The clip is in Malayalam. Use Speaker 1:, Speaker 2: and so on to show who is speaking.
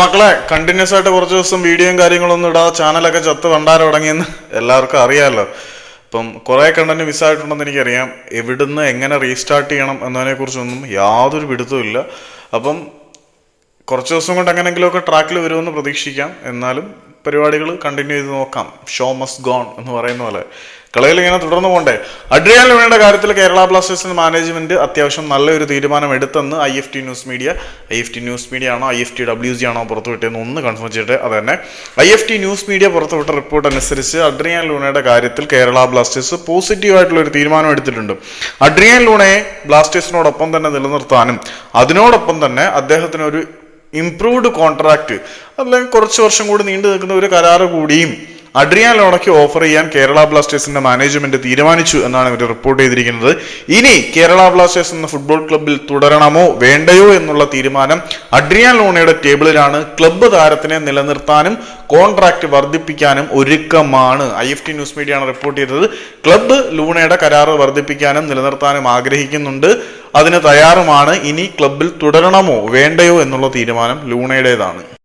Speaker 1: മക്കളെ, കണ്ടിന്യൂസ് ആയിട്ട് കുറച്ച് ദിവസം വീഡിയോയും കാര്യങ്ങളൊന്നും ഇടാതെ ചാനലൊക്കെ ചത്ത് ഭണ്ടാരം തുടങ്ങിയെന്ന് എല്ലാവർക്കും അറിയാമല്ലോ. ഇപ്പം കുറേ കണ്ടന്റ് മിസ്സായിട്ടുണ്ടെന്ന് എനിക്കറിയാം. എവിടുന്ന് എങ്ങനെ റീസ്റ്റാർട്ട് ചെയ്യണം എന്നതിനെ കുറിച്ചൊന്നും യാതൊരു പിടുത്തവും ഇല്ല. അപ്പം കുറച്ച് ദിവസം കൊണ്ട് എങ്ങനെയെങ്കിലുമൊക്കെ ട്രാക്കിൽ വരുമെന്ന് പ്രതീക്ഷിക്കാം. എന്നാലും പരിപാടികൾ കണ്ടിന്യൂ ചെയ്ത് നോക്കാം. ഷോ മസ്റ്റ് ഗോൺ എന്ന് പറയുന്ന പോലെ കളിയിൽ ഇങ്ങനെ തുടർന്ന് പോകണ്ടേ. അഡ്രിയാൻ ലൂണയുടെ കാര്യത്തിൽ കേരള ബ്ലാസ്റ്റേഴ്സിന്റെ മാനേജ്മെന്റ് അത്യാവശ്യം നല്ലൊരു തീരുമാനം എടുത്തെന്ന് IFT ന്യൂസ് മീഡിയ ആണോ IFTWG ആണോ പുറത്തുവിട്ടതെന്ന് ഒന്ന് കൺഫേം ചെയ്തിട്ട് അത് തന്നെ IFT ന്യൂസ് മീഡിയ പുറത്തുവിട്ട റിപ്പോർട്ട് അനുസരിച്ച് അഡ്രിയാൻ ലൂണയുടെ കാര്യത്തിൽ കേരള ബ്ലാസ്റ്റേഴ്സ് പോസിറ്റീവായിട്ടുള്ള ഒരു തീരുമാനം എടുത്തിട്ടുണ്ട്. അഡ്രിയാൻ ലൂണയെ ബ്ലാസ്റ്റേഴ്സിനോടൊപ്പം തന്നെ നിലനിർത്താനും അതിനോടൊപ്പം തന്നെ അദ്ദേഹത്തിന് ഒരു ഇംപ്രൂവ്ഡ് കോൺട്രാക്ട് അല്ലെങ്കിൽ കുറച്ച് വർഷം കൂടി നീണ്ടു നിൽക്കുന്ന ഒരു കരാറ് കൂടിയും അഡ്രിയാൻ ലൂണയ്ക്ക് ഓഫർ ചെയ്യാൻ കേരള ബ്ലാസ്റ്റേഴ്സിന്റെ മാനേജ്മെന്റ് തീരുമാനിച്ചു എന്നാണ് ഇവർ റിപ്പോർട്ട് ചെയ്തിരിക്കുന്നത്. ഇനി കേരള ബ്ലാസ്റ്റേഴ്സ് എന്ന ഫുട്ബോൾ ക്ലബ്ബിൽ തുടരണമോ വേണ്ടയോ എന്നുള്ള തീരുമാനം അഡ്രിയാൻ ലൂണയുടെ ടേബിളിലാണ്. ക്ലബ്ബ് താരത്തിനെ നിലനിർത്താനും കോൺട്രാക്ട് വർദ്ധിപ്പിക്കാനും ഒരുക്കമാണ്. IFT ന്യൂസ് മീഡിയ ആണ് റിപ്പോർട്ട് ചെയ്തത്. ക്ലബ്ബ് ലൂണയുടെ കരാറ് വർദ്ധിപ്പിക്കാനും നിലനിർത്താനും ആഗ്രഹിക്കുന്നുണ്ട്, അതിന് തയ്യാറുമാണ്. ഇനി ക്ലബ്ബിൽ തുടരണമോ വേണ്ടയോ എന്നുള്ള തീരുമാനം ലൂണയുടേതാണ്.